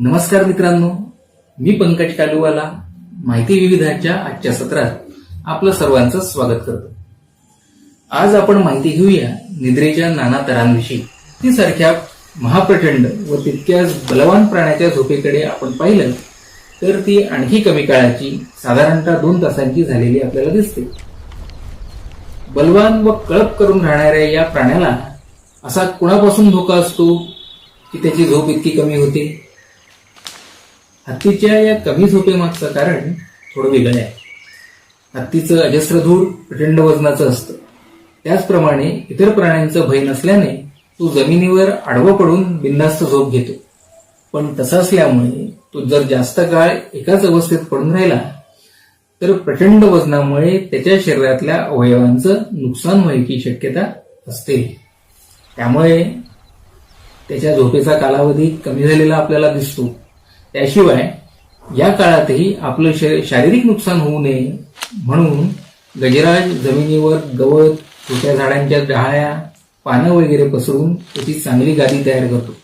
नमस्कार मित्रांनो, मी पंकज कालूवाला माहिती विविधाच्या आजच्या सत्रात आपलं सर्वांचं स्वागत करतो. आज आपण माहिती घेऊया निद्रेच्या नाना तऱ्हांविषयी. ती सारख्या महाप्रचंड व तितक्याच बलवान प्राण्याच्या झोपेकडे आपण पाहिलं तर ती आणखी कमी काळाची, साधारणतः 2 तासांची झालेली आपल्याला दिसते. बलवान व कळप करून राहणाऱ्या या प्राण्याला असा कुणापासून धोका असतो की त्याची झोप इतकी कमी होते? हत्तीच्या या कमी झोपेमागचं कारण थोडं वेगळं आहे. हत्तीचं अजस्र धूळ प्रचंड वजनाचं असतं. त्याचप्रमाणे इतर प्राण्यांचं भय नसल्याने तो जमिनीवर आडवं पडून बिनधास्त झोप घेतो. पण तसं असल्यामुळे तो जर जास्त काळ एकाच अवस्थेत पडून राहिला तर प्रचंड वजनामुळे त्याच्या शरीरातल्या अवयवांचं नुकसान व्हायची शक्यता असते. त्यामुळे त्याच्या झोपेचा कालावधी कमी झालेला आपल्याला दिसतो. त्याशिवाय या काळातही आपलं शारीरिक नुकसान होऊ नये म्हणून गजराज जमिनीवर गवत, छोट्या झाडांच्या डहाळ्या, पानं वगैरे पसरून त्याची चांगली गादी तयार करतो.